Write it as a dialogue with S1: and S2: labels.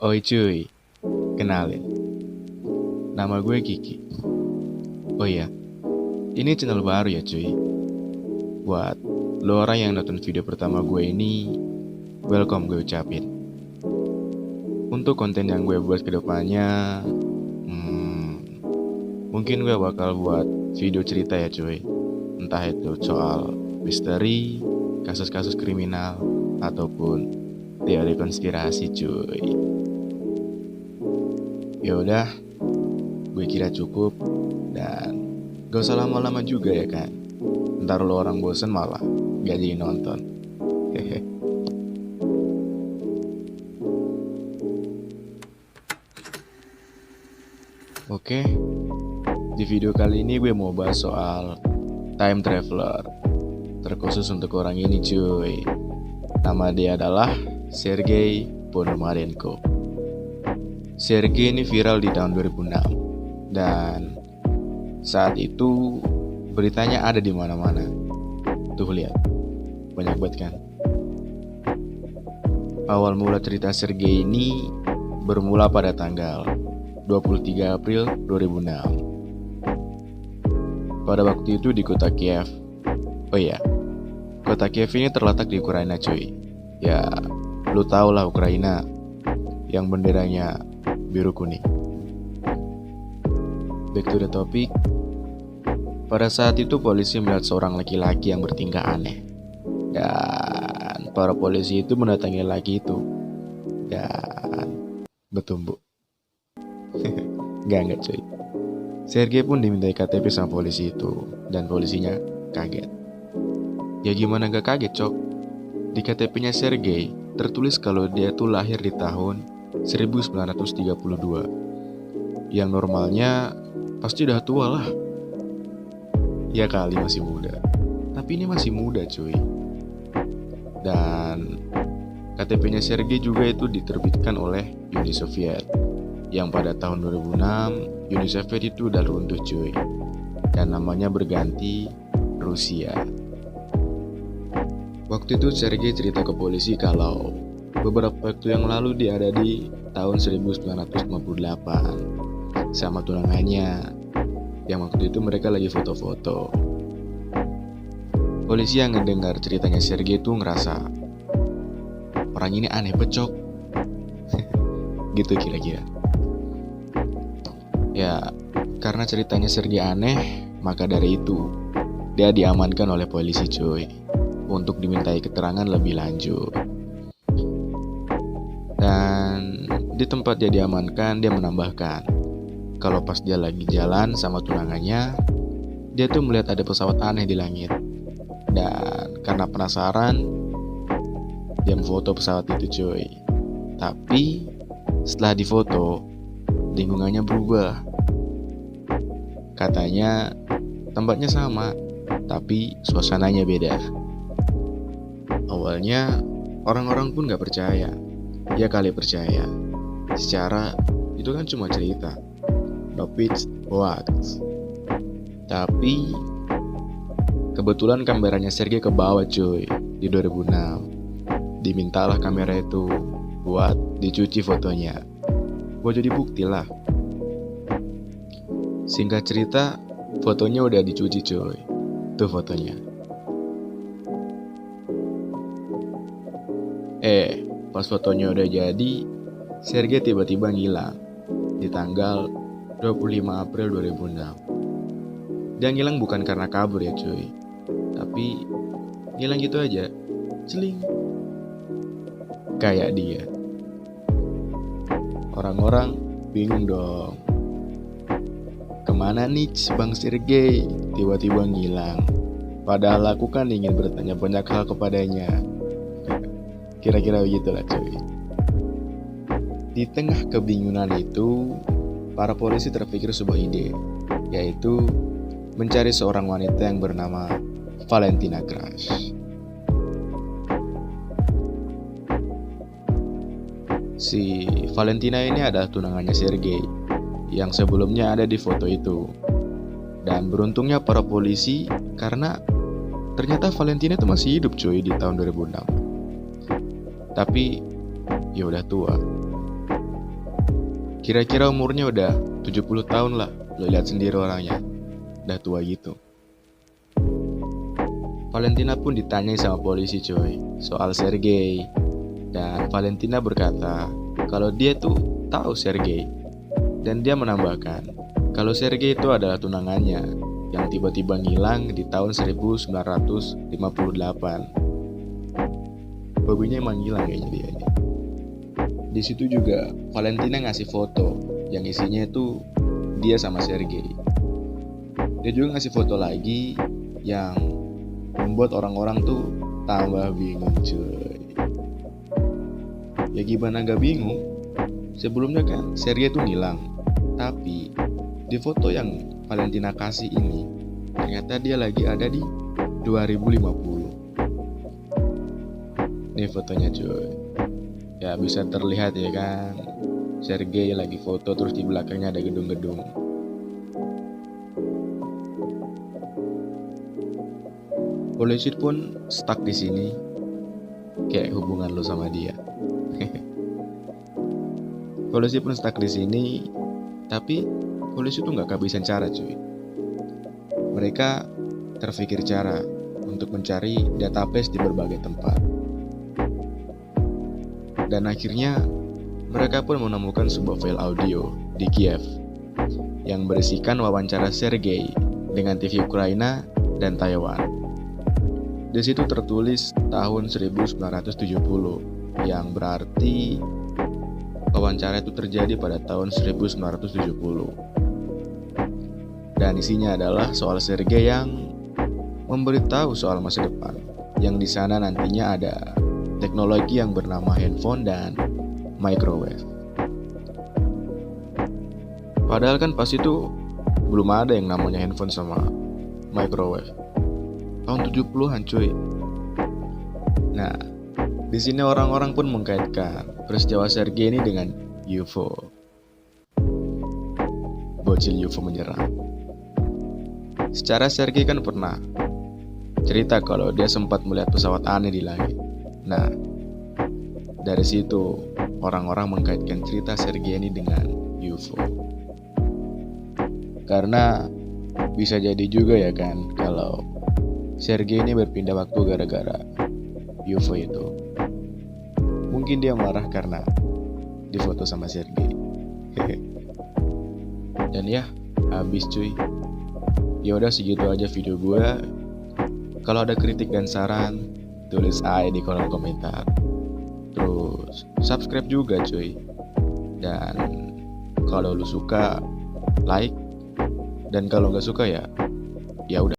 S1: Oi cuy, kenalin. Nama gue Kiki. Oh iya, ini channel baru ya cuy. Buat lo orang yang nonton video pertama gue ini, welcome gue ucapin. Untuk konten yang gue buat kedepannya, mungkin gue bakal buat video cerita ya cuy. Entah itu soal misteri, kasus-kasus kriminal, ataupun teori konspirasi cuy. Ya udah, gue kira cukup dan gak usah lama-lama juga ya kan. Ntar lo orang bosen malah gak jadi nonton. Hehe. Oke, di video kali ini gue mau bahas soal time traveler. Terkhusus untuk orang ini cuy. Nama dia adalah Sergei Ponomarenko. Sergei ini viral di tahun 2006 dan saat itu beritanya ada di mana-mana. Tuh lihat, banyak banget kan. Awal mula cerita Sergei ini bermula pada tanggal 23 April 2006. Pada waktu itu di kota Kiev. Oh iya, kota Kiev ini terletak di Ukraina cuy. Ya, lu tau lah Ukraina yang benderanya biru kuning. Back to the topic. Pada saat itu polisi melihat seorang laki-laki yang bertingkah aneh. Dan para polisi itu mendatangi laki itu dan bertumbuk. Enggak cuy. Sergei pun dimintai KTP sama polisi itu dan polisinya kaget. Ya gimana gak kaget cok? Di KTP-nya Sergei tertulis kalau dia tuh lahir di tahun 1932. Yang normalnya pasti udah tua lah. Ya kali masih muda. Tapi ini masih muda cuy. Dan KTP-nya Sergei juga itu diterbitkan oleh Uni Soviet. Yang pada tahun 2006 Uni Soviet itu udah runtuh cuy. Dan namanya berganti Rusia. Waktu itu Sergei cerita ke polisi kalau beberapa waktu yang lalu dia ada di tahun 1958 sama tunangannya, yang waktu itu mereka lagi foto-foto. Polisi yang ngedengar ceritanya Sergei itu ngerasa orang ini aneh becok. Gitu kira-kira. Ya, karena ceritanya Sergei aneh, maka dari itu dia diamankan oleh polisi cuy untuk dimintai keterangan lebih lanjut. Dan di tempat dia diamankan, dia menambahkan kalau pas dia lagi jalan sama tunangannya, dia tuh melihat ada pesawat aneh di langit. Dan karena penasaran, dia memfoto pesawat itu cuy. Tapi setelah difoto, lingkungannya berubah. Katanya tempatnya sama, tapi suasananya beda. Awalnya orang-orang pun gak percaya. Ya kali percaya. Secara itu kan cuma cerita. No pitch, hoax. Tapi kebetulan kameranya Sergei ke bawah cuy di 2006. Dimintalah kamera itu buat dicuci fotonya. Buat jadi bukti lah. Singkat cerita, fotonya udah dicuci cuy. Tuh fotonya. Pas fotonya udah jadi, Sergei tiba-tiba ngilang di tanggal 25 April 2006. Dia ngilang bukan karena kabur ya cuy, tapi ngilang gitu aja, celing. Kayak dia. Orang-orang bingung dong. Kemana nih Bang Sergei? Tiba-tiba ngilang. Padahal aku kan ingin bertanya banyak hal kepadanya. Kira-kira begitulah cuy. Di tengah kebingungan itu, para polisi terpikir sebuah ide, yaitu mencari seorang wanita yang bernama Valentina Grash. Si Valentina ini adalah tunangannya Sergei yang sebelumnya ada di foto itu. Dan beruntungnya para polisi karena ternyata Valentina itu masih hidup cuy di tahun 2006. Tapi ya udah tua. Kira-kira umurnya udah 70 tahun lah. Lo lihat sendiri orangnya, udah tua gitu. Valentina pun ditanyai sama polisi cuy soal Sergei. Dan Valentina berkata kalau dia tuh tahu Sergei. Dan dia menambahkan kalau Sergei itu adalah tunangannya yang tiba-tiba ngilang di tahun 1958. Hobinya emang ngilang kayaknya dia ini. Di situ juga Valentina ngasih foto yang isinya itu dia sama Sergei. Dia juga ngasih foto lagi yang membuat orang-orang tuh tambah bingung cuy. Ya gimana gak bingung? Sebelumnya kan Sergei tuh ngilang. Tapi di foto yang Valentina kasih ini ternyata dia lagi ada di 2050. Ini fotonya cuy. Ya bisa terlihat ya kan, Sergei lagi foto terus di belakangnya ada gedung-gedung. Polisi pun stuck di sini, kayak hubungan lo sama dia. Polisi pun stuck di sini, tapi polisi tuh nggak kehabisan cara cuy. Mereka terpikir cara untuk mencari database di berbagai tempat. Dan akhirnya mereka pun menemukan sebuah file audio di Kiev yang berisikan wawancara Sergei dengan TV Ukraina dan Taiwan. Di situ tertulis tahun 1970, yang berarti wawancara itu terjadi pada tahun 1970. Dan isinya adalah soal Sergei yang memberitahu soal masa depan, yang di sana nantinya ada teknologi yang bernama handphone dan microwave. Padahal kan pas itu belum ada yang namanya handphone sama microwave. Tahun 70-an cuy. Nah, di sini orang-orang pun mengkaitkan peristiwa Sergei ini dengan UFO. Bocil UFO menyerang. Secara Sergei kan pernah cerita kalau dia sempat melihat pesawat aneh di langit. Nah, dari situ orang-orang mengkaitkan cerita Sergei ini dengan UFO. Karena bisa jadi juga ya kan kalau Sergei ini berpindah waktu gara-gara UFO itu. Mungkin dia marah karena difoto sama Sergei. Dan ya, habis cuy. Ya udah segitu aja video gue. Kalau ada kritik dan saran, tulis aja di kolom komentar. Terus subscribe juga cuy. Dan kalau lu suka, like. Dan kalau nggak suka ya udah.